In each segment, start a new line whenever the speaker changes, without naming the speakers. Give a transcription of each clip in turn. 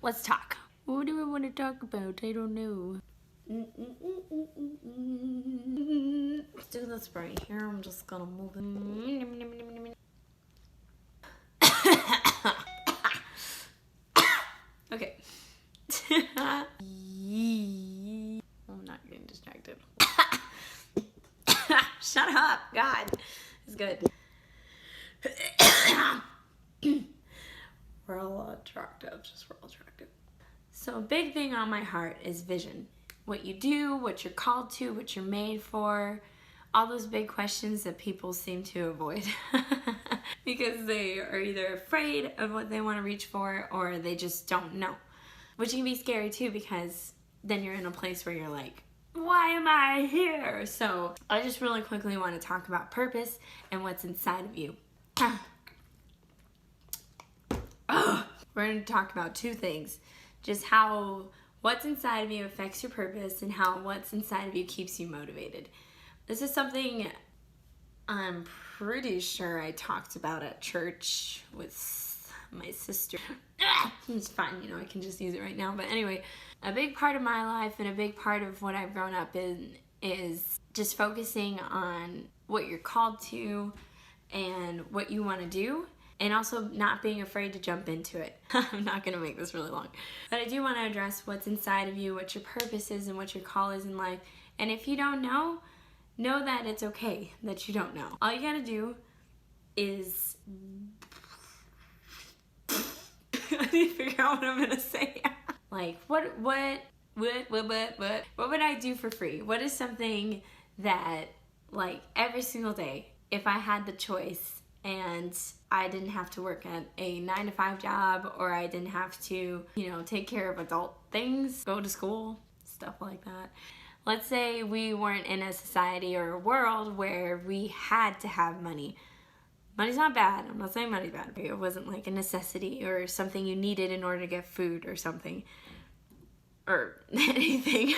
let's talk. What do I want to talk about? I don't know. Let's do this right here. I'm just gonna move it. Okay. I'm not getting distracted. Shut up. God. It's good. We're all attractive. We're all attractive. So a big thing on my heart is vision. What you do, what you're called to, what you're made for. All those big questions that people seem to avoid. Because they are either afraid of what they want to reach for or they just don't know. Which can be scary too, because then you're in a place where you're like, why am I here? So I just really quickly want to talk about purpose and what's inside of you. We're going to talk about two things. Just how what's inside of you affects your purpose and how what's inside of you keeps you motivated. This is something I'm pretty sure I talked about at church with my sister. It's fine, you know, I can just use it right now. But anyway, a big part of my life and a big part of what I've grown up in is just focusing on what you're called to and what you want to do. And also not being afraid to jump into it. I'm not going to make this really long. But I do want to address what's inside of you, what your purpose is, and what your call is in life. And if you don't know that it's okay that you don't know. All you got to do is... I need to figure out what I'm going to say. Like, what would I do for free? What is something that, like, every single day, if I had the choice, and I didn't have to work at a 9-to-5 job, or I didn't have to, you know, take care of adult things, go to school, stuff like that. Let's say we weren't in a society or a world where we had to have money. Money's not bad. I'm not saying money's bad. It wasn't like a necessity or something you needed in order to get food or something. Or anything.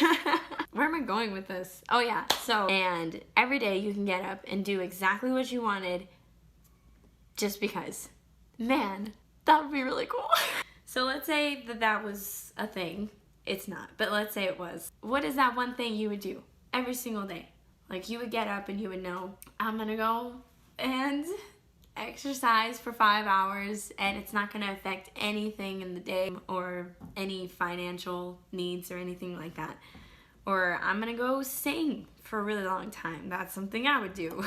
Where am I going with this? Oh yeah, so, and every day you can get up and do exactly what you wanted just because. Man, that would be really cool. So let's say that was a thing. It's not, but let's say it was. What is that one thing you would do every single day? Like, you would get up and you would know, I'm gonna go and exercise for 5 hours and it's not gonna affect anything in the day or any financial needs or anything like that. Or I'm gonna go sing for a really long time. That's something I would do.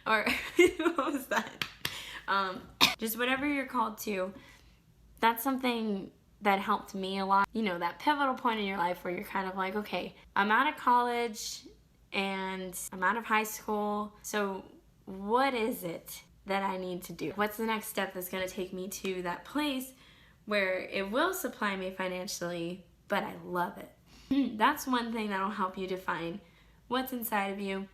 Or what was that? Just whatever you're called to. That's something that helped me a lot. You know, that pivotal point in your life where you're kind of like, okay, I'm out of college and I'm out of high school. So what is it that I need to do? What's the next step that's going to take me to that place where it will supply me financially, but I love it? That's one thing that'll help you define what's inside of you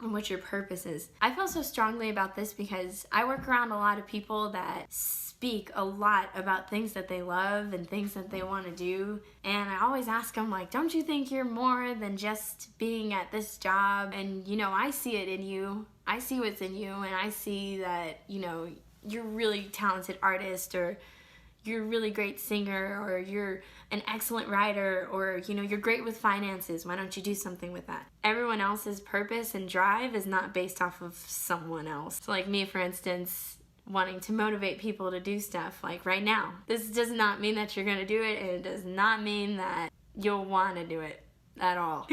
and what your purpose is. I feel so strongly about this because I work around a lot of people that speak a lot about things that they love and things that they want to do. And I always ask them, like, don't you think you're more than just being at this job? And, you know, I see it in you. I see what's in you, and I see that, you know, you're a really talented artist, or you're a really great singer, or you're an excellent writer, or, you know, you're great with finances. Why don't you do something with that? Everyone else's purpose and drive is not based off of someone else. So like me, for instance, wanting to motivate people to do stuff like right now. This does not mean that you're gonna do it, and it does not mean that you'll want to do it at all.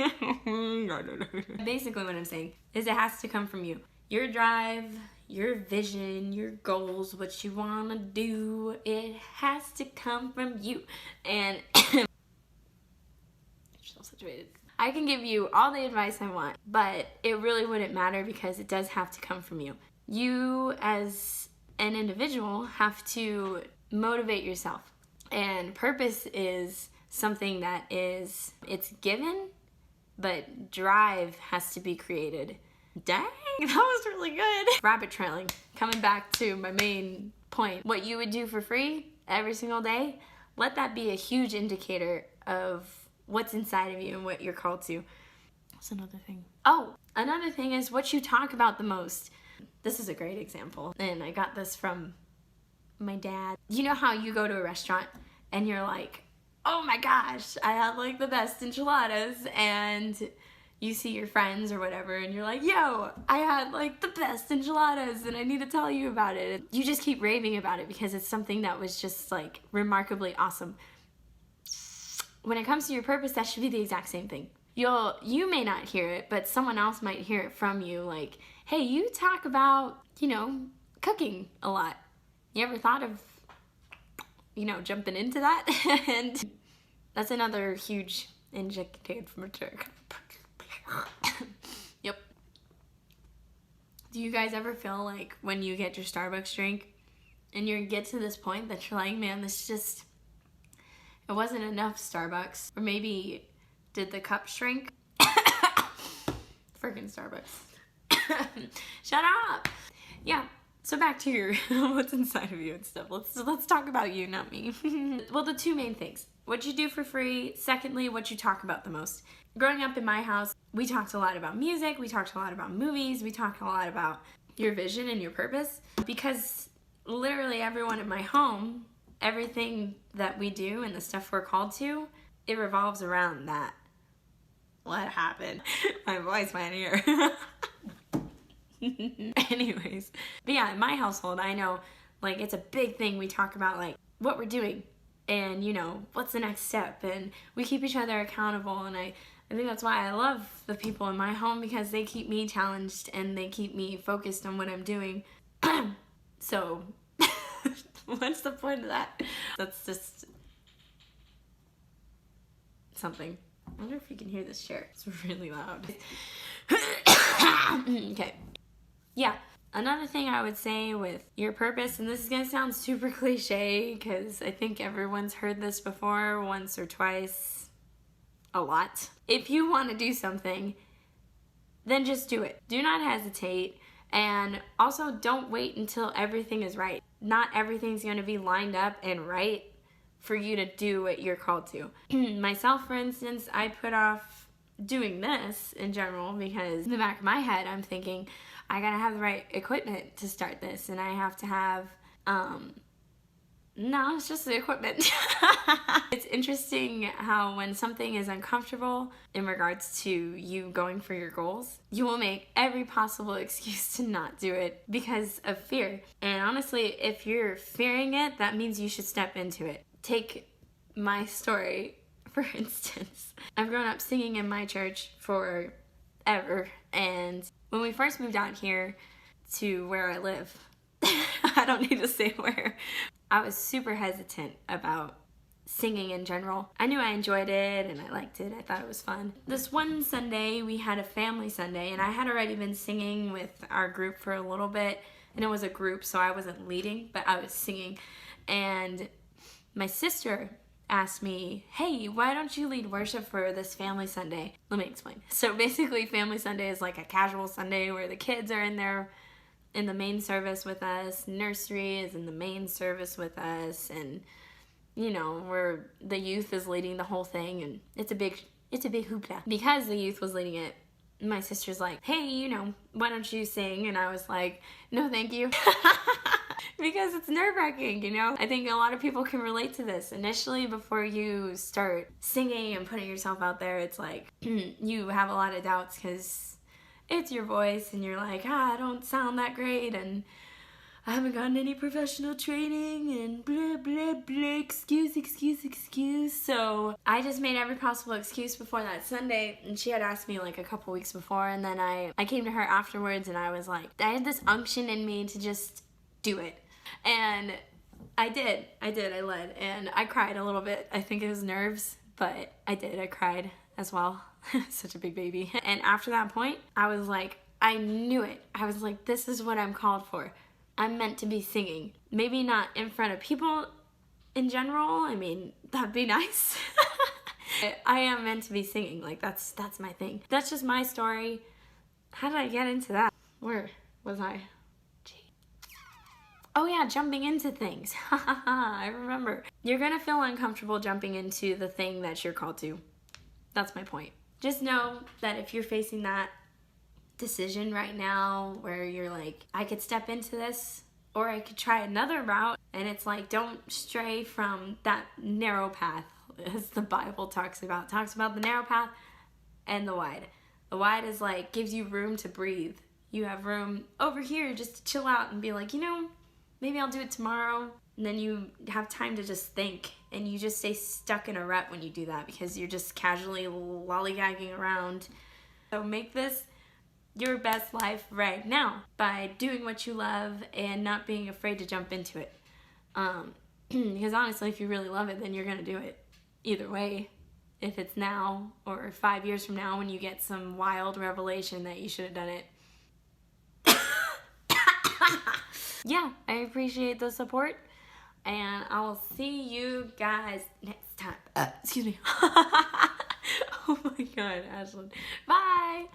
Basically what I'm saying is it has to come from you. Your drive, your vision, your goals, what you want to do, it has to come from you. And you're so situated. I can give you all the advice I want, but it really wouldn't matter because it does have to come from you. You as an individual have to motivate yourself. And purpose is something that is, it's given, but drive has to be created. Dang, that was really good. Rabbit trailing, coming back to my main point. What you would do for free every single day, let that be a huge indicator of what's inside of you and what you're called to. What's another thing? Oh, another thing is what you talk about the most. This is a great example, and I got this from my dad. You know how you go to a restaurant and you're like, oh my gosh, I had like the best enchiladas, and you see your friends or whatever and you're like, yo, I had like the best enchiladas and I need to tell you about it. You just keep raving about it because it's something that was just like remarkably awesome. When it comes to your purpose, that should be the exact same thing. You may not hear it, but someone else might hear it from you, like, hey, you talk about, cooking a lot. You ever thought of, jumping into that? And that's another huge injected from a jerk. Yep. Do you guys ever feel like when you get your Starbucks drink and you get to this point that you're like, man, it wasn't enough Starbucks, or maybe did the cup shrink? Freaking Starbucks. Shut up. Yeah. So back to your what's inside of you and stuff. Let's talk about you, not me. Well, the two main things: what you do for free. Secondly, what you talk about the most. Growing up in my house, we talked a lot about music. We talked a lot about movies. We talked a lot about your vision and your purpose, because literally everyone in my home, everything that we do and the stuff we're called to, it revolves around that. What happened? My voice went here. Anyways, but yeah, in my household, I know, like, it's a big thing. We talk about, like, what we're doing and, what's the next step, and we keep each other accountable, and I think that's why I love the people in my home, because they keep me challenged and they keep me focused on what I'm doing. So, what's the point of that? That's just something. I wonder if you can hear this chair. It's really loud. Okay. Yeah. Another thing I would say with your purpose, and this is going to sound super cliche because I think everyone's heard this before once or twice, a lot. If you want to do something, then just do it. Do not hesitate. And also, don't wait until everything is right. Not everything's going to be lined up and right for you to do what you're called to. Myself, for instance, I put off doing this in general because in the back of my head, I'm thinking, I gotta have the right equipment to start this, and I have to have, no, it's just the equipment. It's interesting how when something is uncomfortable in regards to you going for your goals, you will make every possible excuse to not do it because of fear. And honestly, if you're fearing it, that means you should step into it. Take my story, for instance. I've grown up singing in my church forever, and when we first moved out here to where I live, I don't need to say where, I was super hesitant about singing in general. I knew I enjoyed it and I liked it. I thought it was fun. This one Sunday, we had a family Sunday, and I had already been singing with our group for a little bit, and it was a group, so I wasn't leading, but I was singing. And my sister asked me, hey, why don't you lead worship for this family Sunday? Let me explain. So basically, family Sunday is like a casual Sunday where the kids are in there in the main service with us, nursery is in the main service with us, and where the youth is leading the whole thing, and it's a big hoopla. Because the youth was leading it, my sister's like, hey, why don't you sing? And I was like, no, thank you. Because it's nerve-wracking, I think a lot of people can relate to this. Initially, before you start singing and putting yourself out there, it's like you have a lot of doubts because it's your voice and you're like, I don't sound that great and I haven't gotten any professional training and blah, blah, blah, excuse. So I just made every possible excuse before that Sunday, and she had asked me like a couple weeks before, and then I came to her afterwards and I was like, I had this unction in me to just do it. And I did. I led, and I cried a little bit. I think it was nerves, but I did. I cried as well. Such a big baby. And after that point, I was like, I knew it. I was like, this is what I'm called for. I'm meant to be singing. Maybe not in front of people in general. I mean, that'd be nice. I am meant to be singing. Like, that's my thing. That's just my story. How did I get into that? Where was I? Oh yeah, jumping into things. I remember. You're gonna feel uncomfortable jumping into the thing that you're called to. That's my point. Just know that if you're facing that decision right now where you're like, I could step into this Or I could try another route, and it's like, don't stray from that narrow path, as the Bible talks about. It talks about the narrow path and the wide. The wide is like, gives you room to breathe. You have room over here just to chill out and be like, maybe I'll do it tomorrow. And then you have time to just think, and you just stay stuck in a rut when you do that because you're just casually lollygagging around. So make this your best life right now by doing what you love and not being afraid to jump into it. Because honestly, if you really love it, then you're going to do it either way. If it's now or 5 years from now when you get some wild revelation that you should have done it. Yeah, I appreciate the support, and I'll see you guys next time. Excuse me. Oh my God, Ashlyn. Bye.